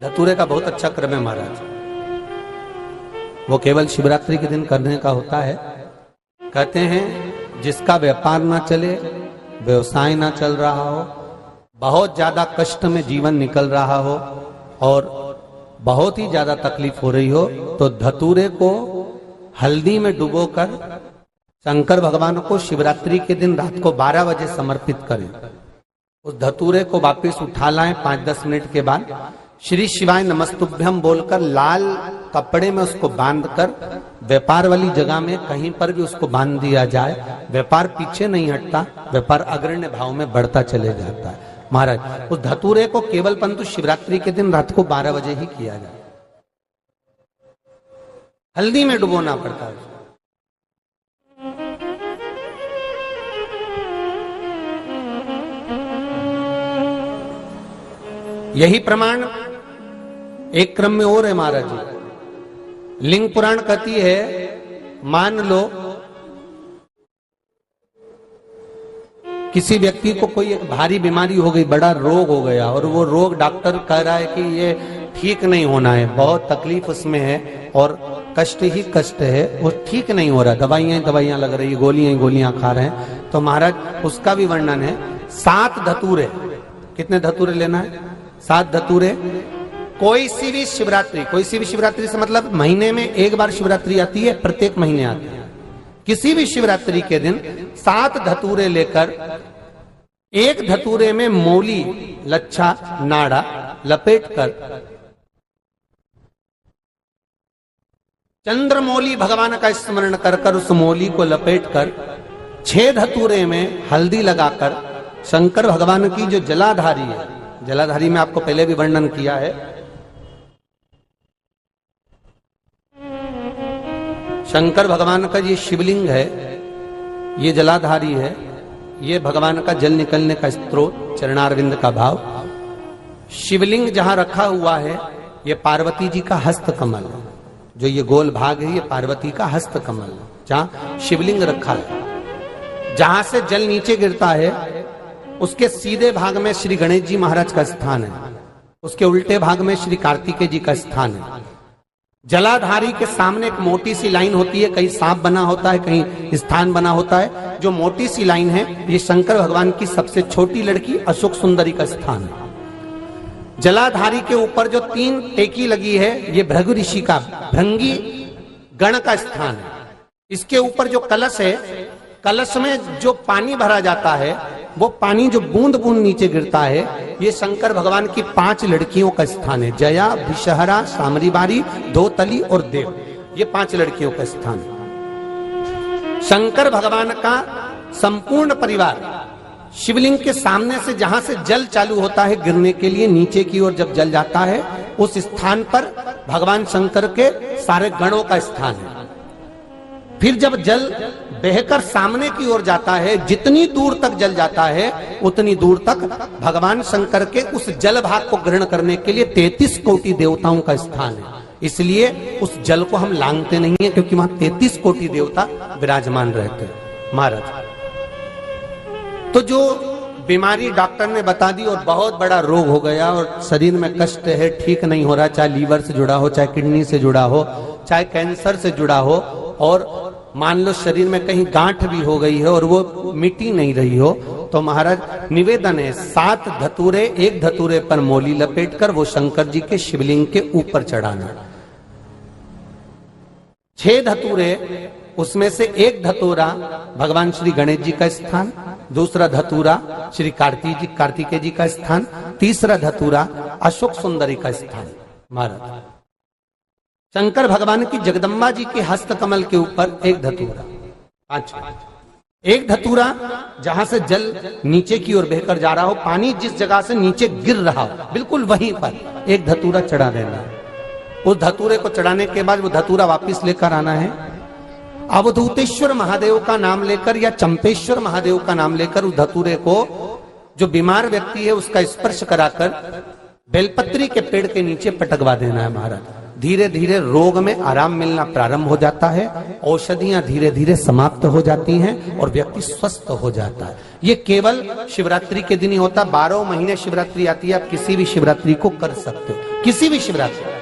धतूरे का बहुत अच्छा क्रम है महाराज। वो केवल शिवरात्रि के दिन करने का होता है। कहते हैं जिसका व्यापार ना चले, व्यवसाय ना चल रहा हो, बहुत ज्यादा कष्ट में जीवन निकल रहा हो और बहुत ही ज्यादा तकलीफ हो रही हो, तो धतूरे को हल्दी में डुबोकर शंकर भगवान को शिवरात्रि के दिन रात को 12 बजे समर्पित करें। उस धतूरे को वापस उठा लाएं 5-10 मिनट के बाद, श्री शिवाय नमस्तुभ्यम बोलकर लाल कपड़े में उसको बांधकर व्यापार वाली जगह में कहीं पर भी उसको बांध दिया जाए। व्यापार पीछे नहीं हटता, व्यापार अग्रण्य भाव में बढ़ता चले जाता है। महाराज उस धतूरे को केवल परंतु शिवरात्रि के दिन रात को 12 बजे ही किया जाए। हल्दी में डुबोना पड़ता है। यही प्रमाण एक क्रम में और है महाराज जी। लिंग पुराण कहती है, मान लो किसी व्यक्ति को कोई एक भारी बीमारी हो गई, बड़ा रोग हो गया और वो रोग डॉक्टर कह रहा है कि ये ठीक नहीं होना है, बहुत तकलीफ उसमें है और कष्ट ही कष्ट है, वो ठीक नहीं हो रहा, दवाइयां लग रही, गोलियां खा रहे हैं। तो महाराज उसका भी वर्णन है। 7 धतूरे, कितने धतूरे लेना है? 7 धतूरे। कोई सी भी शिवरात्रि से मतलब महीने में एक बार शिवरात्रि आती है, प्रत्येक महीने आती है। किसी भी शिवरात्रि के दिन 7 धतूरे लेकर, एक धतूरे में मौली, लच्छा, नाड़ा लपेटकर चंद्रमौली भगवान का स्मरण कर उस मौली को लपेटकर 6 धतूरे में हल्दी लगाकर शंकर भगवान की जो जलाधारी है, जलाधारी में आपको पहले भी वर्णन किया है, शंकर भगवान का ये शिवलिंग है, ये जलाधारी है, ये भगवान का जल निकलने का स्त्रोत, चरणारविंद का भाव। शिवलिंग जहां रखा हुआ है ये पार्वती जी का हस्त कमल है, जो ये गोल भाग है ये पार्वती का हस्त कमल है, जहां शिवलिंग रखा है। जहां से जल नीचे गिरता है उसके सीधे भाग में श्री गणेश जी महाराज का स्थान है, उसके उल्टे भाग में श्री कार्तिकेय जी का स्थान है। जलाधारी के सामने एक मोटी सी लाइन होती है, कहीं सांप बना होता है, कहीं स्थान बना होता है। जो मोटी सी लाइन है ये शंकर भगवान की सबसे छोटी लड़की अशोक सुंदरी का स्थान है। जलाधारी के ऊपर जो 3 टेकी लगी है ये भृगु ऋषि का, भृंगी गण का स्थान है। इसके ऊपर जो कलश है, कलश में जो पानी भरा जाता है वो पानी जो बूंद बूंद नीचे गिरता है ये शंकर भगवान की 5 लड़कियों का स्थान है। जया, विषहरा, सामरीबारी, धोतली और देव, ये 5 लड़कियों का स्थान है। शंकर भगवान का संपूर्ण परिवार शिवलिंग के सामने से, जहां से जल चालू होता है गिरने के लिए नीचे की ओर, जब जल जाता है उस स्थान पर भगवान शंकर के सारे गणों का स्थान है। फिर जब जल बहकर सामने की ओर जाता है, जितनी दूर तक जल जाता है उतनी दूर तक भगवान शंकर के उस जल भाग को ग्रहण करने के लिए 33 कोटि देवताओं का स्थान है। इसलिए उस जल को हम लांघते नहीं है, क्योंकि वहां 33 कोटि देवता विराजमान रहते हैं महाराज। तो जो बीमारी डॉक्टर ने बता दी और बहुत बड़ा रोग हो गया और शरीर में कष्ट है, ठीक नहीं हो रहा, चाहे लीवर से जुड़ा हो, चाहे किडनी से जुड़ा हो, चाहे कैंसर से जुड़ा हो, और मान लो शरीर में कहीं गांठ भी हो गई है और वो मिटी नहीं रही हो, तो महाराज निवेदन है 7 धतूरे, एक धतूरे पर मौली लपेटकर वो शंकर जी के शिवलिंग के ऊपर चढ़ाना। 6 धतूरे, उसमें से एक धतूरा भगवान श्री गणेश जी का स्थान, दूसरा धतूरा श्री कार्तिकेय जी का स्थान, तीसरा धतूरा अशोक सुंदरी का स्थान। महाराज शंकर भगवान की जगदम्बा जी के हस्त कमल के ऊपर एक धतूरा, 5, एक धतूरा जहां से जल नीचे की ओर बहकर जा रहा हो, पानी जिस जगह से नीचे गिर रहा हो बिल्कुल वहीं पर एक धतूरा चढ़ा देना है। उस धतूरे को चढ़ाने के बाद वो धतूरा वापस लेकर आना है। अवधूतेश्वर महादेव का नाम लेकर या चंपेश्वर महादेव का नाम लेकर उस धतूरे को, जो बीमार व्यक्ति है उसका स्पर्श कराकर बेलपत्री के पेड़ के नीचे पटकवा देना है महाराज। धीरे धीरे रोग में आराम मिलना प्रारंभ हो जाता है, औषधियां धीरे धीरे समाप्त हो जाती हैं और व्यक्ति स्वस्थ हो जाता है। ये केवल शिवरात्रि के दिन ही होता। 12 महीने शिवरात्रि आती है, आप किसी भी शिवरात्रि को कर सकते हो, किसी भी शिवरात्रि।